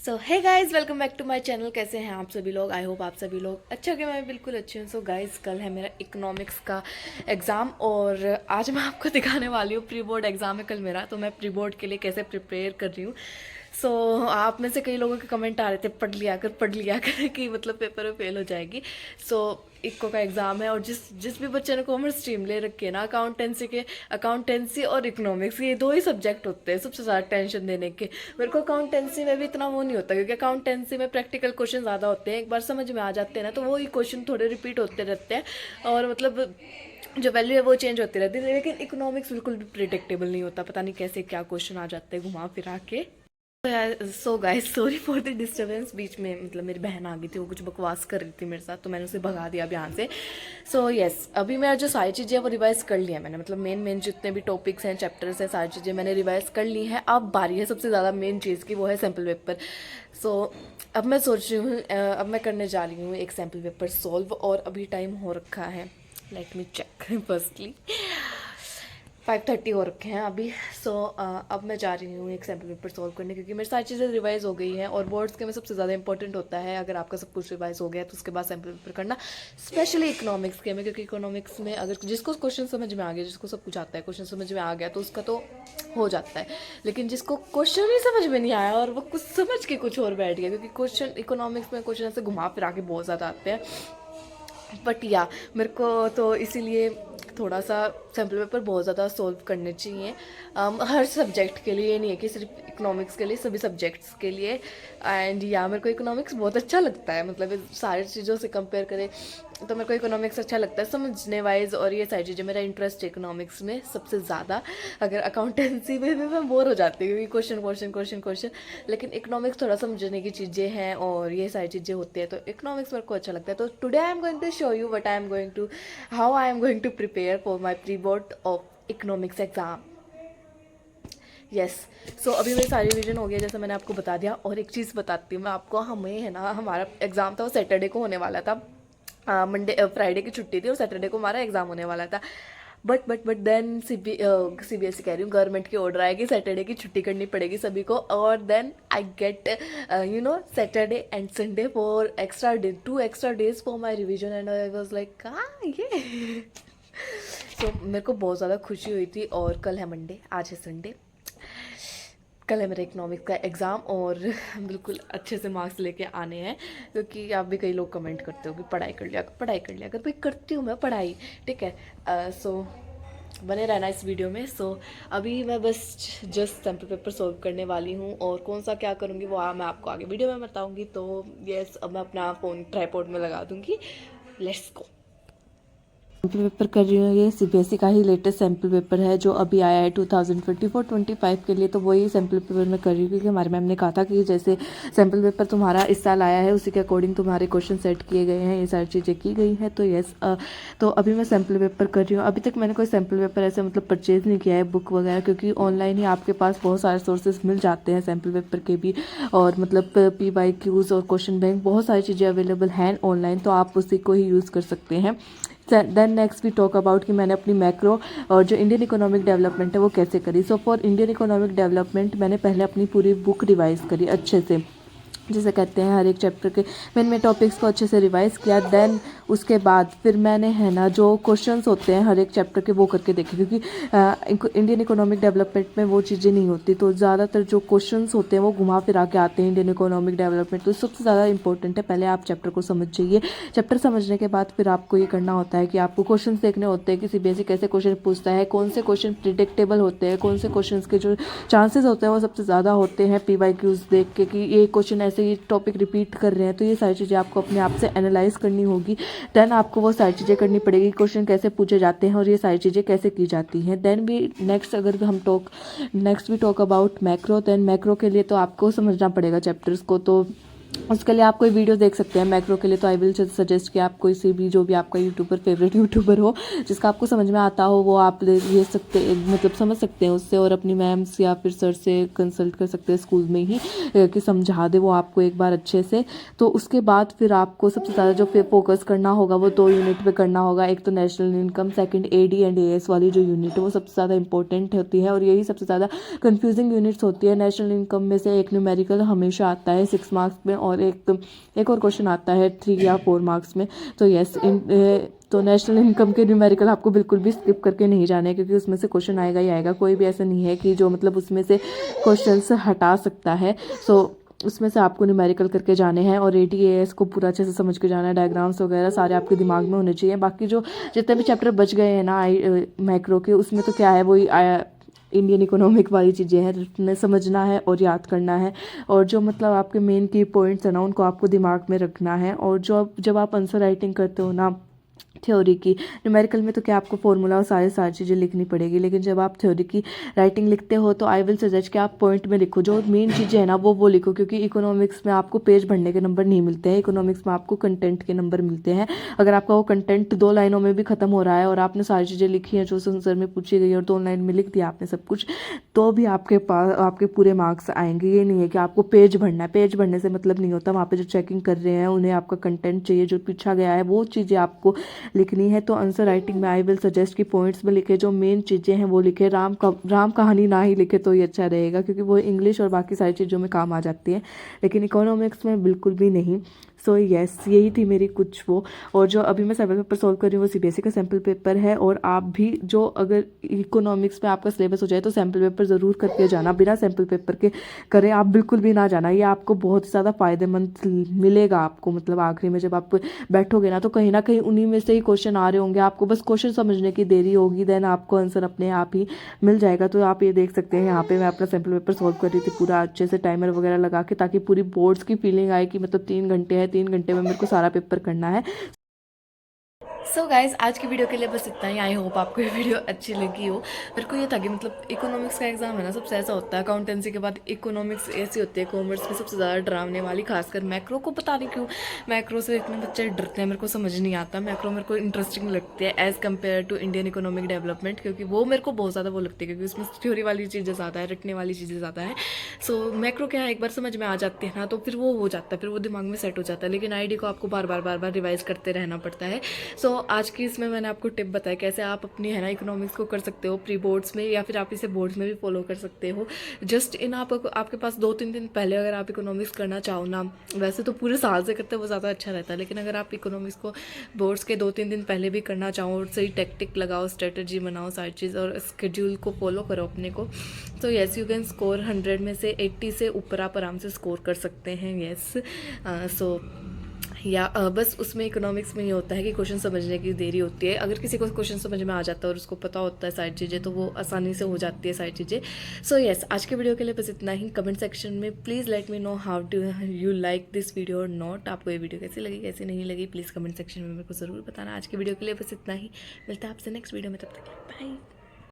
So hey guys, welcome back to my channel. कैसे हैं आप सभी लोग? आई होप आप सभी लोग अच्छे होंगे। मैं बिल्कुल अच्छी हूँ। सो गाइस, कल है मेरा इकोनॉमिक्स का एग्ज़ाम और आज मैं आपको दिखाने वाली हूँ। प्री बोर्ड एग्ज़ाम है कल मेरा, तो मैं प्री बोर्ड के लिए कैसे प्रिपेयर कर रही हूँ। सो आप में से कई लोगों के कमेंट आ रहे थे पढ़ लिया कर कि मतलब पेपर में फेल हो जाएगी। सो इको का एग्ज़ाम है और जिस जिस भी बच्चे ने कॉमर्स स्ट्रीम ले रखी है ना, अकाउंटेंसी और इकोनॉमिक्स, ये दो ही सब्जेक्ट होते हैं सबसे ज़्यादा टेंशन देने के। मेरे को अकाउंटेंसी में भी इतना वो नहीं होता, क्योंकि अकाउंटेंसी में प्रैक्टिकल क्वेश्चन ज़्यादा होते हैं। एक बार समझ में आ जाते हैं ना, तो वही क्वेश्चन थोड़े रिपीट होते रहते हैं और मतलब जो वैल्यू है वो चेंज होती रहती है। लेकिन इकोनॉमिक्स बिल्कुल भी प्रिडिक्टेबल नहीं होता, पता नहीं कैसे क्या क्वेश्चन आ जाते हैं घुमा फिरा के। So guys, sorry for the disturbance. बीच में मतलब मेरी बहन आ गई थी, वो कुछ बकवास कर रही थी मेरे साथ, तो मैंने उसे भगा दिया अब यहाँ से। सो यस, अभी मेरा जो सारी चीज़ें हैं वो रिवाइज़ कर लिया मैंने। मतलब मेन जितने भी टॉपिक्स हैं, चैप्टर्स हैं, सारी चीज़ें मैंने रिवाइज़ कर ली हैं। अब बारी है सबसे ज़्यादा मेन चीज़ की, वो है सैम्पल पेपर। सो अब मैं सोच रही हूँ, अब मैं करने जा रही हूँ एक सैम्पल पेपर सॉल्व, और अभी टाइम हो रखा है, लेट मी चेक फर्स्टली 5:30 हो रखे हैं अभी। सो अब मैं जा रही हूँ एक सैम्पल पेपर सॉल्व करने, क्योंकि मेरी सारी चीज़ें रिवाइज हो गई हैं और बोर्ड्स के में सबसे ज़्यादा इंपॉर्टेंट होता है अगर आपका सब कुछ रिवाइज हो गया तो उसके बाद सैम्पल पेपर करना, स्पेशली इकोनॉमिक्स के में। क्योंकि इकोनॉमिक्स में अगर जिसको क्वेश्चन समझ में आ गया, जिसको सब कुछ आता है, क्वेश्चन समझ में आ गया तो उसका तो हो जाता है। लेकिन जिसको क्वेश्चन ही समझ में नहीं आया और वो कुछ समझ के कुछ और बैठ गया, क्योंकि क्वेश्चन इकोनॉमिक्स में क्वेश्चन ऐसे घुमा फिरा के बहुत ज़्यादा आते हैं। बट या मेरे को तो इसीलिए थोड़ा सा सैम्पल पेपर बहुत ज़्यादा सॉल्व करने चाहिए, हर सब्जेक्ट के लिए। ये नहीं है कि सिर्फ इकोनॉमिक्स के लिए, सभी सब्जेक्ट्स के लिए। एंड या मेरे को इकोनॉमिक्स बहुत अच्छा लगता है, मतलब इस सारी चीज़ों से कंपेयर करें तो मेरे को इकोनॉमिक्स अच्छा लगता है समझने वाइज, और ये सारी चीज़ें मेरा इंटरेस्ट है इकोनॉमिक्स में सबसे ज़्यादा। अगर अकाउंटेंसी में भी मैं बोर हो जाती हूँ, क्योंकि क्वेश्चन क्वेश्चन क्वेश्चन क्वेश्चन, लेकिन इकोनॉमिक्स थोड़ा समझने की चीज़ें हैं और ये सारी चीज़ें होती हैं, तो इकोनॉमिक्स मेरे को अच्छा लगता है। तो today I am going to show you what I am going to how I am going to prepare for my pre board of economics exam. Yes. So अभी मेरी सारी रिवीजन हो गया, जैसे मैंने आपको बता दिया। और एक चीज़ बताती हूँ मैं आपको, हमें है ना, हमारा एग्ज़ाम था वो सैटरडे को होने वाला था। मंडे फ्राइडे की छुट्टी थी और सैटरडे को हमारा एग्ज़ाम होने वाला था। बट देन CBSE कह रही हूँ, गवर्नमेंट की ऑर्डर आएगी सैटरडे की छुट्टी करनी पड़ेगी सभी को। और then I get Saturday and Sunday for extra day, 2 extra days for my revision. And I was like कहाँ ये सो मेरे को बहुत ज़्यादा खुशी हुई थी। और कल है मंडे, आज है संडे, कल है मेरा इकोनॉमिक्स का एग्ज़ाम और बिल्कुल अच्छे से मार्क्स लेके आने हैं। क्योंकि आप भी कई लोग कमेंट करते हो कि पढ़ाई कर लिया पढ़ाई कर लिया, अगर भाई करती हूँ मैं पढ़ाई, ठीक है। सो बने रहना इस वीडियो में। सो अभी मैं बस जस्ट सैम्पल पेपर सॉल्व करने वाली हूँ, और कौन सा क्या करूँगी वो मैं आपको आगे वीडियो में बताऊँगी। तो यस, अब मैं अपना फ़ोन ट्राइपॉड में लगा दूँगी। Let's go. सैम्पल पेपर कर रही हूँ, ये CBSE का ही लेटेस्ट सैम्पल पेपर है जो अभी आया है 2024-25 के लिए। तो वही सैम्पल पेपर मैं कर रही हूँ, क्योंकि हमारे मैम ने कहा था कि जैसे सैम्पल पेपर तुम्हारा इस साल आया है उसी के अकॉर्डिंग तुम्हारे क्वेश्चन सेट किए गए हैं, ये सारी चीज़ें की गई हैं। तो यस, तो अभी मैं सैम्पल पेपर कर रही हूँ। अभी तक मैंने कोई सैम्पल पेपर ऐसे मतलब परचेज़ नहीं किया है, बुक वगैरह, क्योंकि ऑनलाइन ही आपके पास बहुत सारे सोर्सेज मिल जाते हैं सैम्पल पेपर के भी। और मतलब PYQs और क्वेश्चन बैंक, बहुत सारी चीज़ें अवेलेबल हैं ऑनलाइन, तो आप उसी को ही यूज़ कर सकते हैं। Then next we talk about कि मैंने अपनी मैक्रो और जो इंडियन इकोनॉमिक डेवलपमेंट है वो कैसे करी। So for Indian economic development मैंने पहले अपनी पूरी बुक रिवाइज़ करी अच्छे से, जैसे कहते हैं हर एक चैप्टर के मैंने टॉपिक्स को अच्छे से रिवाइज़ किया। देन उसके बाद फिर मैंने है ना जो क्वेश्चंस होते हैं हर एक चैप्टर के वो करके देखे, क्योंकि इंडियन इकोनॉमिक डेवलपमेंट में वो चीज़ें नहीं होती, तो ज़्यादातर जो क्वेश्चंस होते हैं वो घुमा फिरा के आते हैं इंडियन इकोनॉमिक डेवलपमेंट। तो सबसे ज़्यादा इंपॉर्टेंट है पहले आप चैप्टर को समझ जाइए। चैप्टर समझने के बाद फिर आपको ये करना होता है कि आपको क्वेश्चन देखने होते हैं कि CBSE कैसे क्वेश्चन पूछता है, कौन से क्वेश्चन प्रिडिक्टेबल होते हैं, कौन से क्वेश्चन के जो चांसेस होते हैं वो सबसे ज़्यादा होते हैं PYQs देख के, कि ये क्वेश्चन ऐसे ये टॉपिक रिपीट कर रहे हैं। तो ये सारी चीज़ें आपको अपने आप से एनालाइज करनी होगी। देन आपको वो सारी चीज़ें करनी पड़ेगी, क्वेश्चन कैसे पूछे जाते हैं और ये सारी चीज़ें कैसे की जाती हैं। देन भी नेक्स्ट अगर हम next we talk about macro, then macro के लिए तो आपको समझना पड़ेगा चैप्टर्स को। तो उसके लिए आप कोई वीडियो देख सकते हैं मैक्रो के लिए। तो आई विल सजेस्ट कि आप कोई सी भी, जो भी आपका यूट्यूबर फेवरेट यूट्यूबर हो जिसका आपको समझ में आता हो, वो आप ले सकते, मतलब समझ सकते हैं उससे, और अपनी मैम्स या फिर सर से कंसल्ट कर सकते हैं स्कूल में ही कि समझा दे वो आपको एक बार अच्छे से। तो उसके बाद फिर आपको सबसे ज़्यादा जो फोकस करना होगा वो 2 यूनिट पे करना होगा। एक तो national income, second AD and AS वाली जो यूनिट है वो सबसे ज़्यादा इंपॉर्टेंट होती है, और यही सबसे ज़्यादा कंफ्यूजिंग यूनिट्स होती है। नेशनल इनकम में से एक न्यूमेरिकल हमेशा आता है 6 मार्क्स में, और एक और क्वेश्चन आता है 3 या 4 मार्क्स में। तो यस, तो नेशनल इनकम के न्यूमेरिकल आपको बिल्कुल भी स्किप करके नहीं जाना है, क्योंकि उसमें से क्वेश्चन आएगा ही आएगा। कोई भी ऐसा नहीं है कि जो मतलब उसमें से क्वेश्चंस हटा सकता है। सो उसमें से आपको न्यूमेरिकल करके जाने हैं, और एटीएएस को पूरा अच्छे से समझ के जाना है। डायग्राम्स वगैरह सारे आपके दिमाग में होने चाहिए। बाकी जो जितने भी चैप्टर बच गए हैं ना मैक्रो के, उसमें तो क्या है, वही इंडियन इकोनॉमिक वाली चीज़ें हैं, समझना है और याद करना है। और जो मतलब आपके मेन की पॉइंट्स है ना, उनको आपको दिमाग में रखना है। और जब आप आंसर राइटिंग करते हो ना थ्योरी की, न्यूमेरिकल में तो क्या आपको फॉर्मूला और सारी चीज़ें लिखनी पड़ेगी, लेकिन जब आप थ्योरी की राइटिंग लिखते हो तो आई विल सजेस्ट कि आप पॉइंट में लिखो, जो मेन चीज़ें हैं ना वो लिखो। क्योंकि इकोनॉमिक्स में आपको पेज भरने के नंबर नहीं मिलते हैं, इकोनॉमिक्स में आपको कंटेंट के नंबर मिलते हैं। अगर आपका वो कंटेंट 2 लाइनों में भी खत्म हो रहा है और आपने सारी चीज़ें लिखी हैं जो आंसर में पूछी गई, और 2 लाइन में लिख दिया आपने सब कुछ, तो भी आपके पास आपके पूरे मार्क्स आएंगे। ये नहीं है कि आपको पेज भरना है, पेज भरने से मतलब नहीं होता। वहाँ पे जो चेकिंग कर रहे हैं उन्हें आपका कंटेंट चाहिए, जो पूछा गया है वो चीज़ें आपको लिखनी है। तो आंसर राइटिंग में आई विल सजेस्ट कि पॉइंट्स में लिखे, जो मेन चीज़ें हैं वो लिखे। राम कहानी ना ही लिखे तो ये अच्छा रहेगा, क्योंकि वो इंग्लिश और बाकी सारी चीज़ों में काम आ जाती है, लेकिन इकोनॉमिक्स में बिल्कुल भी नहीं। सो यस, यही थी मेरी कुछ वो। और जो अभी मैं सैम्पल पेपर सॉल्व कर रही हूँ वो सीबीएसई का सैम्पल पेपर है। और आप भी जो अगर इकोनॉमिक्स में आपका सिलेबस हो जाए तो सैम्पल पेपर ज़रूर करके जाना, बिना सैम्पल पेपर के करें आप बिल्कुल भी ना जाना। ये आपको बहुत ही ज़्यादा फ़ायदेमंद मिलेगा आपको, मतलब आखिरी में जब आप बैठोगे ना तो कहीं ना कहीं उन्हीं में से ही क्वेश्चन आ रहे होंगे, आपको बस क्वेश्चन समझने की देरी होगी, देन आपको आंसर अपने आप ही मिल जाएगा। तो आप ये देख सकते हैं यहाँ पे मैं अपना सैम्पल पेपर सॉल्व कर रही थी पूरा अच्छे से टाइमर वगैरह लगा के, ताकि पूरी बोर्ड्स की फीलिंग आए कि मतलब 3 घंटे है, 3 घंटे में मेरे को सारा पेपर करना है। सो गाइज, आज की वीडियो के लिए बस इतना ही। आई होप आपको ये वीडियो अच्छी लगी हो। मेरे को ये था कि मतलब इकोनॉमिक्स का एग्जाम है ना, सबसे ऐसा होता है, अकाउंटेंसी के बाद इकोनॉमिक्स ऐसी होती है कॉमर्स में सबसे ज़्यादा डरावने वाली, खासकर मैक्रो को। पता नहीं क्यों मैक्रो से इतने बच्चे डरते हैं, मेरे को समझ नहीं आता। मैक्रो मेरे को इंटरेस्टिंग लगती है as compare to Indian economic development, क्योंकि वो मेरे को बहुत ज़्यादा वो लगती है, क्योंकि उसमें थ्योरी वाली चीज़ें ज़्यादा है, रटने वाली चीज़ें ज़्यादा है। सो मैक्रो क्या है, एक बार समझ में आ जाती है ना तो फिर वो हो जाता है, फिर वो दिमाग में सेट हो जाता है। लेकिन आईडी को आपको बार बार रिवाइज करते रहना पड़ता है। सो आज की इसमें मैंने आपको टिप बताया कैसे आप अपनी है ना इकोनॉमिक्स को कर सकते हो प्री बोर्ड्स में, या फिर आप इसे बोर्ड्स में भी फॉलो कर सकते हो। जस्ट इन आपके पास 2-3 दिन पहले अगर आप इकोनॉमिक्स करना चाहो ना, वैसे तो पूरे साल से करते हो वो ज़्यादा अच्छा रहता है, लेकिन अगर आप इकोनॉमिक्स को बोर्ड्स के 2-3 दिन पहले भी करना चाहो और सही टेक्टिक लगाओ, स्ट्रेटजी बनाओ, सारी चीज़ और स्केड्यूल को फॉलो करो अपने को, तो येस यू कैन स्कोर 100 में से 80 से ऊपर आप आराम से स्कोर कर सकते हैं। येस, सो या बस उसमें इकोनॉमिक्स में ये होता है कि क्वेश्चन समझने की देरी होती है। अगर किसी को क्वेश्चन समझ में आ जाता है और उसको पता होता है सारी चीज़ें, तो वो आसानी से हो जाती है सारी चीज़ें। सो यस, आज के वीडियो के लिए बस इतना ही। कमेंट सेक्शन में please let me know how do you like this video और नॉट। आपको ये वीडियो कैसी लगी, कैसी नहीं लगी, प्लीज़ कमेंट सेक्शन में मेरे को ज़रूर बताना। आज के वीडियो के लिए बस इतना ही, मिलता है आपसे नेक्स्ट वीडियो में, तब तक बाय।